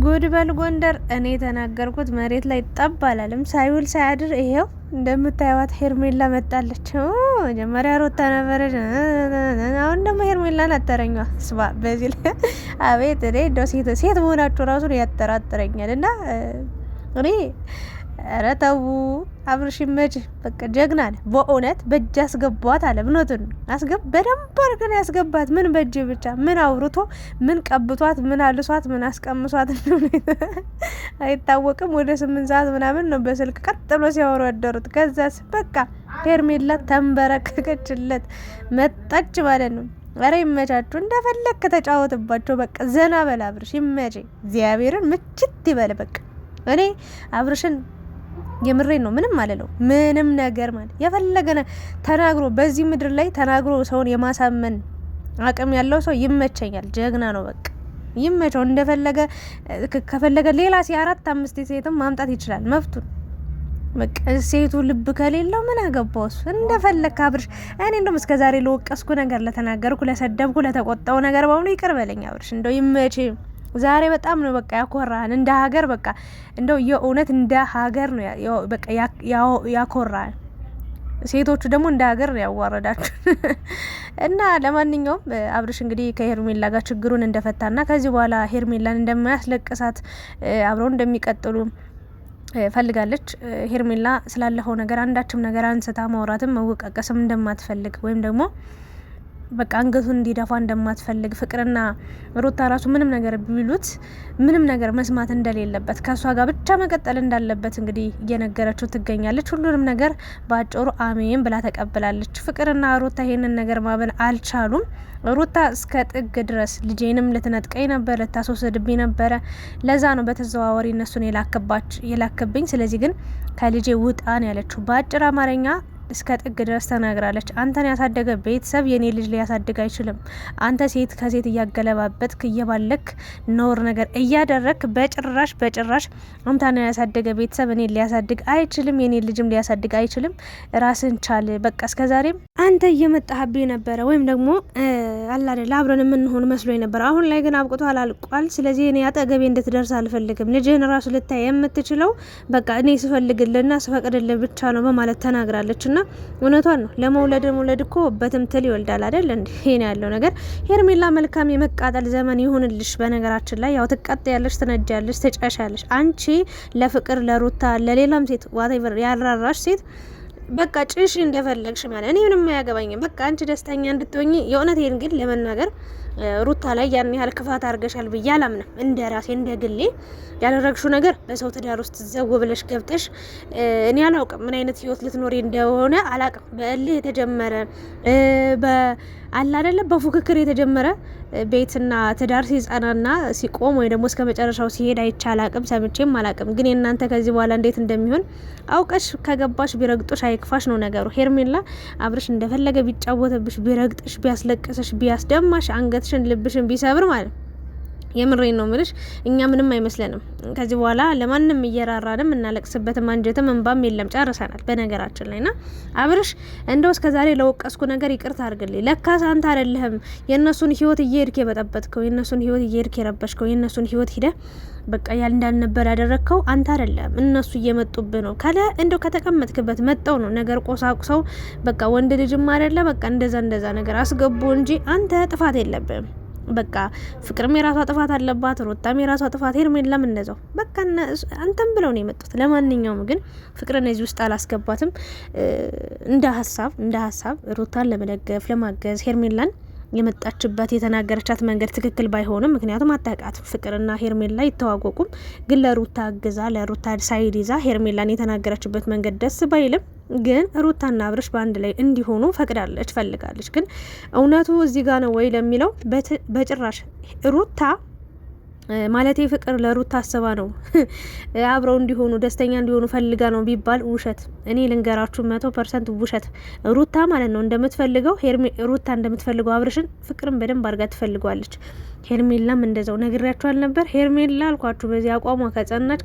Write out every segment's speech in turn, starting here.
ጉድ በል ጎንደር። እኔ የተናገርኩት መሬት ላይ ጠብ አላለም። ሳይውል ሳያድር ይሄው እንደምታዩት ሄርሜላ መጣለች። መጀመሪያ ሩታ ነበረች፣ አሁን ደግሞ ሄርሜላን አተረኛ ስባ በዚህ ላይ አቤት! እኔ እንደው ሴት መሆናችሁ ራሱ ያጠራጥረኛል። እና እኔ ኧረ ተው አብርሽ ይመች፣ በቃ ጀግና ነህ በእውነት። በእጅ አስገቧት አለ ብኖትን በደንብ አድርገን ያስገባት። ምን በእጅ ብቻ ምን አውርቶ ምን ቀብቷት ምን አልሷት ምን አስቀምሷት አይታወቅም። ወደ 8 ሰዓት ምናምን ነው በስልክ ቀጥሎ ሲያወሩ ያደሩት። ከዛስ በቃ ሄርሜላ ተንበረከከችለት መጣች ማለት ነው። ኧረ ይመቻችሁ፣ እንደፈለክ ተጫወትባቸው። በቃ ዘና በል አብርሽ ይመች፣ እግዚአብሔርን ምችት ይበል። በቃ እኔ አብርሽን የምሬን ነው፣ ምንም አለለው ምንም ነገር ማለት የፈለገ ተናግሮ በዚህ ምድር ላይ ተናግሮ ሰውን የማሳመን አቅም ያለው ሰው ይመቸኛል። ጀግና ነው። በቃ ይመቸው፣ እንደፈለገ ከፈለገ ሌላ 4 5 ሴትም ማምጣት ይችላል፣ መፍቱን። በቃ ሴቱ ልብ ከሌለው ምን አገባው እሱ እንደፈለከ አብርሽ። እኔ እንደውም እስከዛሬ ለወቀስኩ ነገር፣ ለተናገርኩ፣ ለሰደብኩ፣ ለተቆጣው ነገር በሙሉ ይቅር በለኝ አብርሽ። እንደው ይመች። ዛሬ በጣም ነው በቃ ያኮራን እንደ ሀገር። በቃ እንደው የእውነት እንደ ሀገር ነው በቃ ያኮራን። ሴቶቹ ደግሞ እንደ ሀገር ነው ያዋረዳችሁ። እና ለማንኛውም አብርሽ እንግዲህ ከሄርሜላ ጋር ችግሩን እንደፈታና ከዚህ በኋላ ሄርሜላን እንደማያስለቅሳት አብረው እንደሚቀጥሉ ፈልጋለች። ሄርሜላ ስላለፈው ነገር አንዳችም ነገር አንስታ ማውራትም መወቃቀስም እንደማትፈልግ ወይም ደግሞ በቃ አንገቱን እንዲደፋ እንደማትፈልግ፣ ፍቅርና ሩታ ራሱ ምንም ነገር ቢሉት ምንም ነገር መስማት እንደሌለበት ከሷ ጋር ብቻ መቀጠል እንዳለበት እንግዲህ እየነገረችው ትገኛለች። ሁሉንም ነገር በአጭሩ አሜን ብላ ተቀብላለች። ፍቅርና ሩታ ይሄንን ነገር ማመን አልቻሉም። ሩታ እስከ ጥግ ድረስ ልጄንም ልትነጥቀኝ ነበር፣ ልታስወስድብኝ ነበረ። ለዛ ነው በተዘዋወሪ እነሱን የላክብኝ። ስለዚህ ግን ከልጄ ውጣን ያለችው በአጭር አማርኛ እስከ ጥግ ድረስ ተናግራለች። አንተን ያሳደገ ቤተሰብ የኔ ልጅ ሊያሳድግ አይችልም። አንተ ሴት ከሴት እያገለባበትክ እየባለክ ነውር ነገር እያደረክ በጭራሽ አንተን ያሳደገ ቤተሰብ እኔ ሊያሳድግ አይችልም፣ የኔ ልጅም ሊያሳድግ አይችልም። ራስን ቻል። በቃ እስከዛሬም አንተ እየመጣህብኝ ነበረ ወይም ደግሞ አላደለ አብረን የምንሆን መስሎኝ ነበር። አሁን ላይ ግን አብቅቷል፣ አልቋል። ስለዚህ እኔ አጠገቤ እንድትደርስ አልፈልግም። ልጅህን ራሱ ልታይ የምትችለው በቃ እኔ ስፈልግልና ስፈቅድልህ ብቻ ነው በማለት ተናግራለች። ና እውነቷን ነው። ለመውለድ እኮ በትምትል ይወልዳል አይደል እንዴ? ይሄን ያለው ነገር። ሄርሜላ መልካም የመቃጠል ዘመን ይሁንልሽ። በነገራችን ላይ ያው ትቃጠያለሽ፣ ትነጃለሽ፣ ትጨሻለሽ። አንቺ ለፍቅር ለሩታ ለሌላም ሴት ዋቴቨር ያራራሽ ሴት በቃ ጭሽ እንደፈለግሽ ማለት እኔ ምንም አያገባኝም። በቃ አንቺ ደስተኛ እንድትሆኚ የእውነቴን ግን ለመናገር ሩታ ላይ ያን ያህል ክፋት አድርገሻል ብዬ አላምንም። እንደ ራሴ እንደ ግሌ ያደረግሽው ነገር በሰው ትዳር ውስጥ ዘው ብለሽ ገብተሽ እኔ አላውቅም ምን አይነት ህይወት ልትኖሪ እንደሆነ አላውቅም። በእልህ የተጀመረ አላ አይደለ በፉክክር የተጀመረ ቤትና ትዳር ሲጸናና ሲቆም ወይ ደግሞ እስከ መጨረሻው ሲሄድ አይቻል አቅም ሰምቼም አላቅም። ግን የእናንተ ከዚህ በኋላ እንዴት እንደሚሆን አውቀሽ ከገባሽ ቢረግጦሽ አይክፋሽ ነው ነገሩ። ሄርሜላ አብርሽ እንደፈለገ ቢጫወተብሽ፣ ቢረግጥሽ፣ ቢያስለቅስሽ፣ ቢያስደማሽ፣ አንገትሽን ልብሽን ቢሰብር ማለት የምሬን ነው ምልሽ እኛ ምንም አይመስለንም። ከዚህ በኋላ ለማንም እየራራንም እናለቅስበትም አንጀትም እንባም የለም፣ ጨርሰናል። በነገራችን ላይና አብርሽ እንደው እስከዛሬ ለወቀስኩ ነገር ይቅርታ አድርግልኝ። ለካስ አንተ አይደለህም የነሱን ህይወት እየሄድክ የበጠበጥከው፣ የነሱን ህይወት እየሄድክ የረበሽከው፣ የነሱን ህይወት ሂደ በቃ ያል እንዳልነበር ያደረግከው አንተ አይደለም። እነሱ እየመጡብህ ነው። ካለ እንደው ከተቀመጥክበት መጣው ነው ነገር ቆሳቁሰው በቃ ወንድ ልጅም አይደለ በቃ እንደዛ ነገር አስገቡ እንጂ አንተ ጥፋት የለብህም። በቃ ፍቅርም የራሷ ጥፋት አለባት፣ ሩታም የራሷ ጥፋት፣ ሄርሜላም እንደዛው በቃ አንተም ብለው ነው የመጡት። ለማንኛውም ግን ፍቅርን እዚህ ውስጥ አላስገባትም። እንደ ሀሳብ ሩታን ለመደገፍ ለማገዝ ሄርሜላን የመጣችበት የተናገረቻት መንገድ ትክክል ባይሆንም ምክንያቱም አታውቃትም። ፍቅርና ሄርሜላ ይተዋወቁም፣ ግን ለሩታ አግዛ ለሩታ ሳይድ ይዛ ሄርሜላን የተናገረችበት መንገድ ደስ ባይልም ግን ሩታና አብርሽ በአንድ ላይ እንዲሆኑ ፈልጋለች። ግን እውነቱ እዚህ ጋር ነው ወይ ለሚለው በጭራሽ ሩታ ማለቴ ፍቅር ለሩታ አስባ ነው አብረው እንዲሆኑ ደስተኛ እንዲሆኑ ፈልጋ ነው ቢባል ውሸት። እኔ ልንገራችሁ 100% ውሸት። ሩታ ማለት ነው እንደምትፈልገው ሩታ እንደምትፈልገው አብርሽን ፍቅርን በደንብ አድርጋ ትፈልጓለች። ሄርሜላም እንደዛው ነግሬያችኋል ነበር። ሄርሜላ አልኳችሁ በዚህ አቋሟ ከጸናች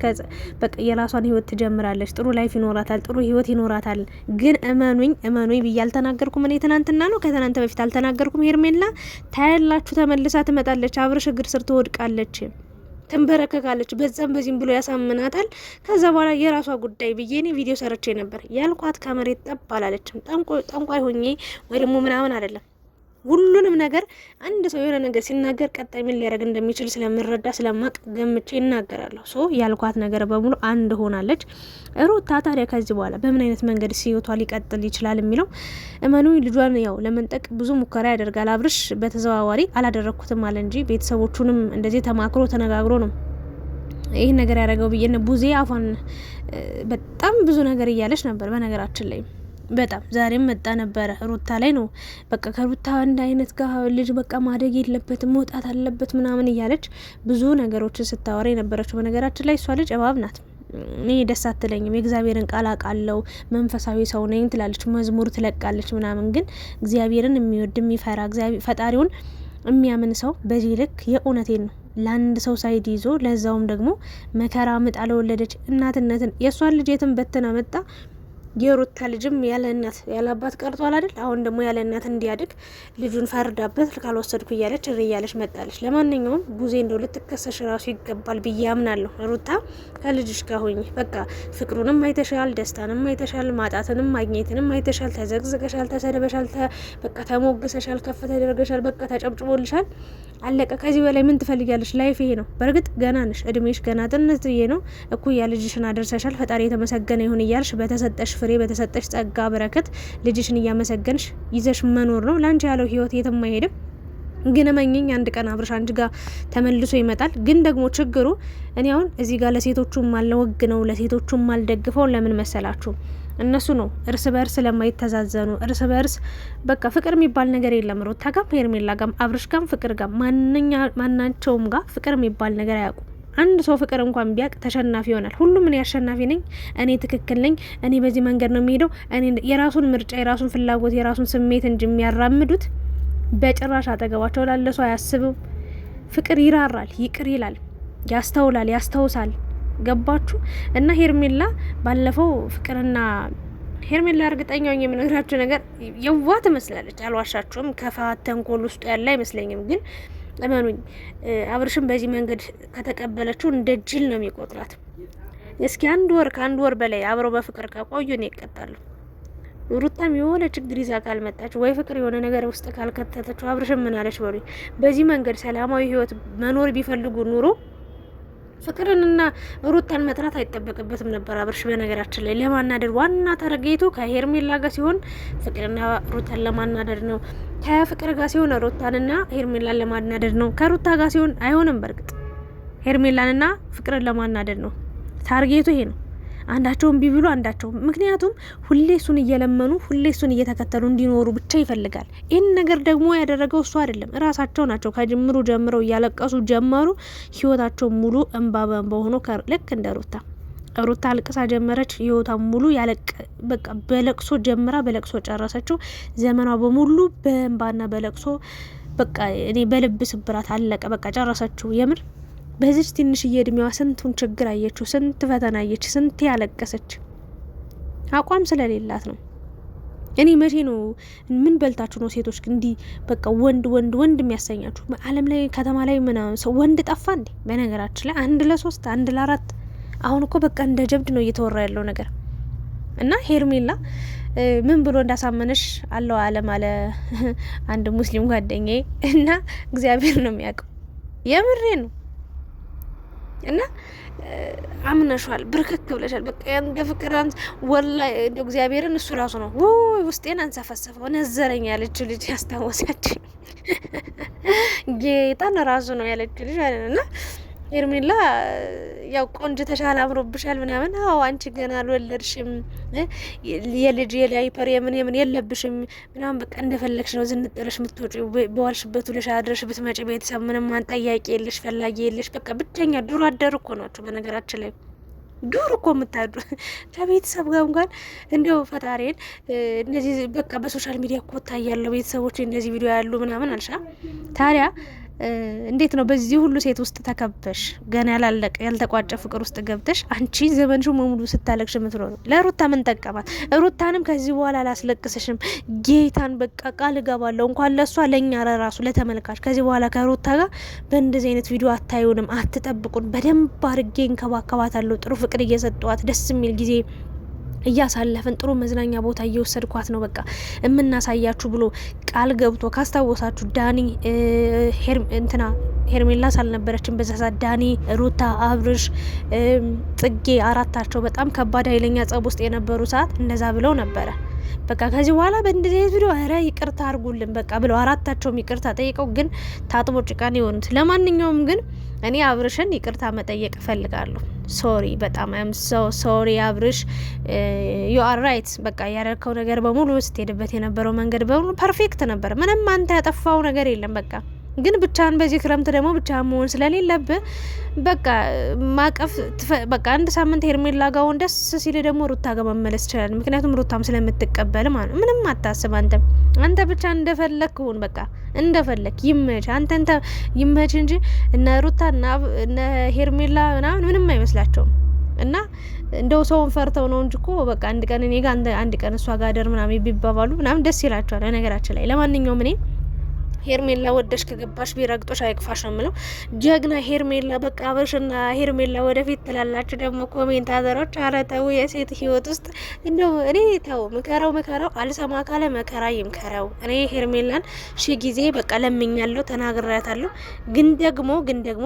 በቃ የራሷን ህይወት ትጀምራለች። ጥሩ ላይፍ ይኖራታል፣ ጥሩ ህይወት ይኖራታል። ግን እመኑኝ ብዬ አልተናገርኩም። እኔ ትናንትና ነው ከትናንት በፊት አልተናገርኩም። ሄርሜላ ታያላችሁ ተመልሳ ትመጣለች። አብርሽ እግር ስር ትወድቃለች። ትንበረከካለች። በዛም በዚህም ብሎ ያሳምናታል። ከዛ በኋላ የራሷ ጉዳይ ብዬ እኔ ቪዲዮ ሰርቼ ነበር ያልኳት። ከመሬት ጠብ አላለችም። ጠንቋይ ሆኜ ወይ ደግሞ ምናምን አይደለም። ሁሉንም ነገር አንድ ሰው የሆነ ነገር ሲናገር ቀጣይ ምን ሊያደርግ እንደሚችል ስለምረዳ ስለማቅ ገምቼ ይናገራለሁ። ሶ ያልኳት ነገር በሙሉ አንድ ሆናለች። ሩታ ታዲያ ከዚህ በኋላ በምን አይነት መንገድ ህይወቷ ሊቀጥል ይችላል የሚለው እመኑ። ልጇን ያው ለመንጠቅ ብዙ ሙከራ ያደርጋል አብርሽ። በተዘዋዋሪ አላደረግኩትም አለ እንጂ ቤተሰቦቹንም እንደዚህ ተማክሮ ተነጋግሮ ነው ይህን ነገር ያደረገው ብዬ ቡዜ አፏን በጣም ብዙ ነገር እያለች ነበር። በነገራችን ላይ በጣም ዛሬም መጣ ነበረ ሩታ ላይ ነው። በቃ ከሩታ አንድ አይነት ጋር ልጅ በቃ ማደግ የለበትም መውጣት አለበት ምናምን እያለች ብዙ ነገሮችን ስታወራ የነበረችው። በነገራችን ላይ እሷ ልጅ እባብ ናት። እኔ ደስ አትለኝም። የእግዚአብሔርን ቃል አውቃለሁ መንፈሳዊ ሰው ነኝ ትላለች፣ መዝሙር ትለቃለች ምናምን። ግን እግዚአብሔርን የሚወድ የሚፈራ ፈጣሪውን የሚያምን ሰው በዚህ ልክ የእውነቴን ነው ለአንድ ሰው ሳይድ ይዞ ለዛውም ደግሞ መከራ ምጣ ለወለደች እናትነትን የእሷን ልጅ የትን በትና መጣ። የሩታ ልጅም ያለ እናት ያለ አባት ቀርቷል አይደል? አሁን ደግሞ ያለ እናት እንዲያድግ ልጁን ፈርዳበት ካልወሰድኩ እያለች እያለች መጣለች። ለማንኛውም ቡዜ እንደው ልትከሰሽ ራሱ ይገባል ብዬ አምናለሁ። ሩታ ከልጅሽ ጋር ሆኚ በቃ ፍቅሩንም አይተሻል፣ ደስታንም አይተሻል፣ ማጣትንም ማግኘትንም አይተሻል። ተዘግዝቀሻል፣ ተሰደበሻል፣ በቃ ተሞግሰሻል፣ ከፍ ተደርገሻል፣ በቃ ተጨብጭቦልሻል። አለቀ። ከዚህ በላይ ምን ትፈልጊያለሽ? ላይፍ ይሄ ነው። በእርግጥ ገና ነሽ፣ እድሜሽ ገና ጥንትዬ ነው። እኩያ ልጅሽን አደርሰሻል። ፈጣሪ የተመሰገነ ይሁን እያልሽ በተሰጠሽ ፍሬ በተሰጠሽ ጸጋ በረከት ልጅሽን እያመሰገንሽ ይዘሽ መኖር ነው። ላንቺ ያለው ህይወት የትም አይሄድም። ግን መኘኝ አንድ ቀን አብርሽ አንቺ ጋር ተመልሶ ይመጣል። ግን ደግሞ ችግሩ እኔ አሁን እዚህ ጋር ለሴቶቹም አልወግ ነው ለሴቶቹም አልደግፈው። ለምን መሰላችሁ? እነሱ ነው እርስ በእርስ ለማይተዛዘኑ እርስ በእርስ በቃ ፍቅር የሚባል ነገር የለም። ሩታ ጋም ሄርሜላ ጋም አብርሽ ጋም ፍቅር ጋም ማናቸውም ጋር ፍቅር የሚባል ነገር አያውቁም። አንድ ሰው ፍቅር እንኳን ቢያቅ ተሸናፊ ይሆናል። ሁሉም እኔ አሸናፊ ነኝ፣ እኔ ትክክል ነኝ፣ እኔ በዚህ መንገድ ነው የሚሄደው፣ እኔ የራሱን ምርጫ የራሱን ፍላጎት የራሱን ስሜት እንጂ የሚያራምዱት በጭራሽ አጠገባቸው ላለ ሰው አያስብም። ፍቅር ይራራል፣ ይቅር ይላል፣ ያስተውላል፣ ያስታውሳል። ገባችሁ? እና ሄርሜላ ባለፈው ፍቅርና ሄርሜላ እርግጠኛው የምነግራችሁ ነገር የዋ ትመስላለች፣ አልዋሻችሁም። ከፋት ተንኮል ውስጥ ያለ አይመስለኝም። ግን እመኑኝ አብርሽም በዚህ መንገድ ከተቀበለችው እንደ ጅል ነው የሚቆጥራት። እስኪ ከአንድ ወር በላይ አብረው በፍቅር ከቆዩ ነው ይቀጣሉ። ሩታም የሆነ ችግር ይዛ ካልመጣች ወይ ፍቅር የሆነ ነገር ውስጥ ካልከተተችው አብርሽም ምን አለች በሉ። በዚህ መንገድ ሰላማዊ ህይወት መኖር ቢፈልጉ ኑሮ ፍቅርንና ሩታን መጥራት አይጠበቅበትም ነበር አብርሽ። በነገራችን ላይ ለማናደድ ዋና ታርጌቱ ከሄርሜላ ጋር ሲሆን ፍቅርና ሩታን ለማናደድ ነው። ከፍቅር ጋር ሲሆን ሩታንና ሄርሜላን ለማናደድ ነው። ከሩታ ጋር ሲሆን አይሆንም። በእርግጥ ሄርሜላንና ፍቅርን ለማናደድ ነው ታርጌቱ። ይሄ ነው። አንዳቸውን ቢብሉ አንዳቸውም። ምክንያቱም ሁሌ እሱን እየለመኑ ሁሌ እሱን እየተከተሉ እንዲኖሩ ብቻ ይፈልጋል። ይህን ነገር ደግሞ ያደረገው እሱ አይደለም፣ እራሳቸው ናቸው። ከጅምሩ ጀምረው እያለቀሱ ጀመሩ። ህይወታቸው ሙሉ እንባ በእንባ ሆኖ ልክ እንደ ሩታ አልቅሳ ጀመረች። ህይወቷ ሙሉ በቃ በለቅሶ ጀምራ በለቅሶ ጨረሰችው። ዘመኗ በሙሉ በእንባና በለቅሶ በቃ እኔ በልብ ስብራት አለቀ። በቃ ጨረሰችው የምር። በዚች ትንሽዬ እድሜዋ ስንቱን ችግር አየችው፣ ስንት ፈተና አየች፣ ስንት ያለቀሰች። አቋም ስለሌላት ነው። እኔ መቼ ነው ምን በልታችሁ ነው ሴቶች እንዲህ በቃ ወንድ የሚያሰኛችሁ? ዓለም ላይ ከተማ ላይ ምናምን ሰው ወንድ ጠፋ እንዴ? በነገራችን ላይ 1 ለ3 1 ለ4 አሁን እኮ በቃ እንደ ጀብድ ነው እየተወራ ያለው ነገር። እና ሄርሜላ ምን ብሎ እንዳሳመነሽ አለው አለም አለ አንድ ሙስሊም ጓደኛዬ። እና እግዚአብሔር ነው የሚያውቀው፣ የምሬ ነው። እና አምነሻል፣ ብርክክ ብለሻል። በቃ እንደ ፍቅራን ወላሂ እንደው እግዚአብሔርን እሱ ራሱ ነው ውስጤን አንሰፈሰፈው ነዘረኝ ያለች ልጅ ያስታወሳች ጌታን ራሱ ነው ያለች ልጅ እና ሄርሜላ ያው ቆንጆ ተሻለ አምሮብሻል ምናምን። አዎ አንቺ ገና አልወለድሽም፣ የልጅ የዳይፐር የምን የለብሽም ምናምን። በቃ እንደፈለግሽ ነው ዝንጥለሽ ምትወጪው። በዋልሽበት ውለሽ አድረሽ ብትመጪ ቤተሰብ ምንም አንጠያቂ የለሽ ፈላጊ የለሽ። በቃ ብቸኛ ዱሮ አደር እኮ ናቸው በነገራችን ላይ ዱር እኮ የምታዱ ከቤተሰብ ጋር እንኳን እንደው ፈጣሪን እነዚህ በቃ በሶሻል ሚዲያ እኮ ታያለው ቤተሰቦች እንደዚህ ቪዲዮ ያሉ ምናምን አልሻ። ታዲያ እንዴት ነው በዚህ ሁሉ ሴት ውስጥ ተከበሽ ገና ያላለቀ ያልተቋጨ ፍቅር ውስጥ ገብተሽ አንቺ ዘመንሽ ሙሉ ስታለቅሽ የምትኖሩ? ለሩታ ምን ጠቀማት? ሩታንም ከዚህ በኋላ አላስለቅስሽም ጌታን በቃ ቃል እገባለሁ። እንኳን ለሷ ለኛ ራሱ ለተመልካች ከዚህ በኋላ ከሩታ ጋር በእንደዚህ አይነት ቪዲዮ አታዩንም፣ አትጠብቁን። በደንብ አድርጌ እንከባከባታለሁ። ጥሩ ፍቅር እየሰጠዋት ደስ የሚል ጊዜ እያሳለፍን ጥሩ መዝናኛ ቦታ እየወሰድኳት ነው በቃ የምናሳያችሁ ብሎ ቃል ገብቶ ካስታወሳችሁ ዳኒ እንትና ሄርሜላ ሳልነበረችን በዛ ሰዓት ዳኒ፣ ሩታ፣ አብርሽ፣ ጽጌ አራታቸው በጣም ከባድ ኃይለኛ ጸብ ውስጥ የነበሩ ሰዓት እንደዛ ብለው ነበረ። በቃ ከዚህ በኋላ በእንደዚህ አይነት ቪዲዮ ኧረ ይቅርታ አድርጉልን በቃ ብለው አራታቸውም ይቅርታ ጠይቀው ግን ታጥቦ ጭቃን የሆኑት። ለማንኛውም ግን እኔ አብርሽን ይቅርታ መጠየቅ እፈልጋለሁ። ሶሪ በጣም አም ሶሪ አብርሽ ዩ አር ራይት። በቃ ያደረከው ነገር በሙሉ ስትሄድበት የነበረው መንገድ በሙሉ ፐርፌክት ነበር። ምንም አንተ ያጠፋው ነገር የለም። በቃ ግን ብቻን በዚህ ክረምት ደግሞ ብቻን መሆን ስለሌለብህ በቃ ማቀፍ በቃ አንድ ሳምንት ሄርሜላ ጋውን ደስ ሲል ደግሞ ሩታ ጋር መመለስ ይችላል። ምክንያቱም ሩታም ስለምትቀበል ማለት ምንም አታስብ። አንተ ብቻ እንደፈለክ ሁን። በቃ እንደፈለክ ይመች፣ አንተ ይመች እንጂ እነ ሩታ እነ ሄርሜላ ምንም አይመስላቸውም። እና እንደው ሰውን ፈርተው ነው እንጂ እኮ በቃ አንድ ቀን እኔ ጋር አንድ ቀን እሷ ጋር ደር ምናምን ቢባባሉ ምናምን ደስ ይላቸዋል ነገራችን ላይ። ለማንኛውም እኔ ሄርሜላ ወደሽ ከገባሽ ቢረግጦሽ አይክፋሽ ነው የምለው። ጀግና ሄርሜላ በቃ አብርሽና ሄርሜላ ወደፊት ትላላችሁ። ደግሞ ኮሜንታተሮች ኧረ ተው የሴት ህይወት ውስጥ እንደው እኔ ተው ምከራው አልሰማ ካለ መከራ ይምከረው። እኔ ሄርሜላን ሺ ጊዜ በቃ ለምኛለሁ፣ ተናግራታለሁ። ግን ደግሞ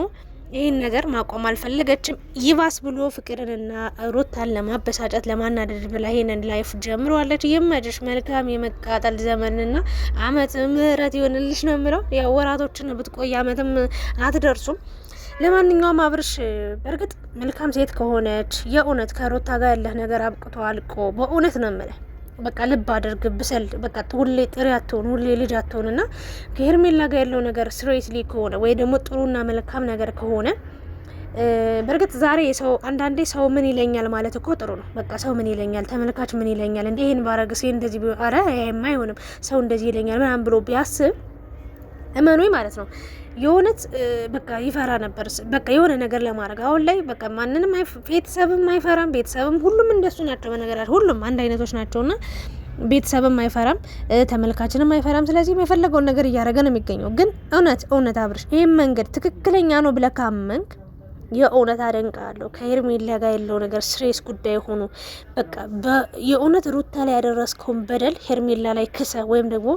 ይህን ነገር ማቆም አልፈለገችም። ይባስ ብሎ ፍቅርንና ሩታን ለማበሳጨት ለማናደድ ብላ ይሄንን ላይፍ ጀምረዋለች። የመድሽ መልካም የመቃጠል ዘመንና አመት ምህረት ይሆንልሽ ነው የምለው። ያው ወራቶችን ብትቆይ አመትም አትደርሱም። ለማንኛውም አብርሽ በእርግጥ መልካም ሴት ከሆነች የእውነት ከሩታ ጋር ያለህ ነገር አብቅቶ አልቆ በእውነት ነው የምልህ በቃ ልብ አድርግ ብሰል በቃ ሁሌ ጥሪ አትሆን ሁሌ ልጅ አትሆን እና ከሄርሜላ ጋር ያለው ነገር ስሬትሊ ከሆነ ወይ ደግሞ ጥሩና መልካም ነገር ከሆነ በእርግጥ ዛሬ ሰው አንዳንዴ ሰው ምን ይለኛል ማለት እኮ ጥሩ ነው። በቃ ሰው ምን ይለኛል፣ ተመልካች ምን ይለኛል፣ እንደ ይሄን ባረግስ እንደዚህ አረ የማይሆንም ሰው እንደዚህ ይለኛል ምናምን ብሎ ቢያስብ እመኑኝ ማለት ነው የሆነት በቃ ይፈራ ነበር። በቃ የሆነ ነገር ለማድረግ አሁን ላይ በቃ ማንንም ቤተሰብም አይፈራም። ቤተሰብም ሁሉም እንደሱ ናቸው። በነገራችን ሁሉም አንድ አይነቶች ናቸውና ቤተሰብም አይፈራም፣ ተመልካችንም አይፈራም። ስለዚህ የፈለገውን ነገር እያደረገ ነው የሚገኘው። ግን እውነት አብርሽ ይህም መንገድ ትክክለኛ ነው ብለህ ካመንክ የእውነት አደንቃለሁ። ከሄርሜላ ጋር ያለው ነገር ስሬስ ጉዳይ ሆኖ በቃ የእውነት ሩታ ላይ ያደረስከውን በደል ሄርሜላ ላይ ክሰ ወይም ደግሞ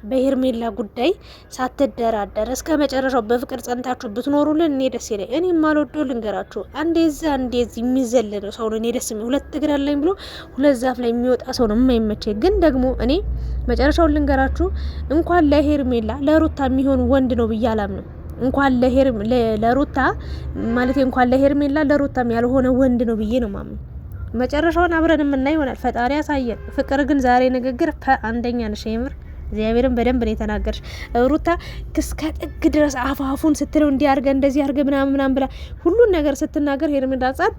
በሄርሜላ ጉዳይ ሳትደራደር እስከ መጨረሻው በፍቅር ጸንታችሁ ብትኖሩልን እኔ ደስ ይለኝ። እኔ የማልወደው ልንገራችሁ፣ አንዴዛ የሚዘለል ሰው ነው እኔ ደስ የሚል። ሁለት እግር አለኝ ብሎ ሁለት ዛፍ ላይ የሚወጣ ሰው ነው የማይመቸኝ። ግን ደግሞ እኔ መጨረሻውን ልንገራችሁ፣ እንኳን ለሄርሜላ ለሩታ የሚሆን ወንድ ነው ብዬ አላምንም። እንኳን ለሩታ ማለት እንኳን ለሄርሜላ ለሩታም ያልሆነ ወንድ ነው ብዬ ነው ማምነው። መጨረሻውን አብረን የምናይ ይሆናል። ፈጣሪ ያሳየን። ፍቅር ግን ዛሬ ንግግር አንደኛ ነሽ የምር እግዚአብሔርን በደንብ ነው የተናገርሽ። ሩታ እስከ ጥግ ድረስ አፋፉን ስትለው እንዲያርገ እንደዚህ ያርገ ምናምን ብላ ሁሉን ነገር ስትናገር ሄርሜላ ጸጥ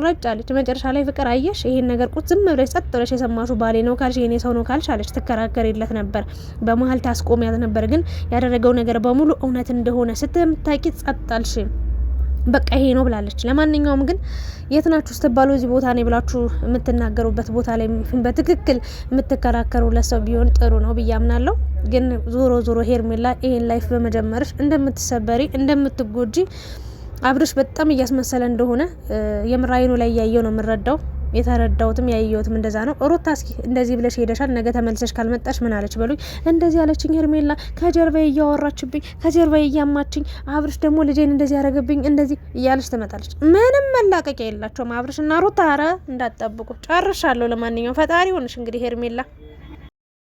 ረጭ አለች። መጨረሻ ላይ ፍቅር አየሽ ይሄን ነገር ቁጥ ዝም ብለሽ ጸጥ ብለሽ የሰማሹ ባሌ ነው ካልሽ የኔ ሰው ነው ካልሽ አለች። ትከራከሪለት ነበር፣ በመሀል ታስቆሚያት ነበር። ግን ያደረገው ነገር በሙሉ እውነት እንደሆነ ስትምታቂ ጸጥ አልሽ። በቃ ይሄ ነው ብላለች። ለማንኛውም ግን የት ናችሁ ስትባሉ እዚህ ቦታ ነው ብላችሁ የምትናገሩበት ቦታ ላይ በትክክል የምትከራከሩለት ሰው ቢሆን ጥሩ ነው ብዬ አምናለሁ። ግን ዞሮ ሄርሜላ ይሄን ላይፍ በመጀመርሽ እንደምትሰበሪ እንደምትጎጂ አብርሽ በጣም እያስመሰለ እንደሆነ የምራይኑ ላይ እያየው ነው የምረዳው። የተረዳውትም ያየውትም እንደዛ ነው። ሩታ እስኪ እንደዚህ ብለሽ ሄደሻል፣ ነገ ተመልሰሽ ካልመጣሽ ምን አለች በሉኝ። እንደዚህ አለችኝ ሄርሜላ፣ ከጀርባዬ እያወራችብኝ፣ ከጀርባዬ እያማችኝ፣ አብርሽ ደግሞ ልጄን እንደዚህ ያደረገብኝ እንደዚህ እያለች ትመጣለች። ምንም መላቀቂያ የላቸውም አብርሽ እና ሩታ። ኧረ እንዳትጠብቁ ጨርሻለሁ። ለማንኛውም ፈጣሪ ሆንሽ እንግዲህ ሄርሜላ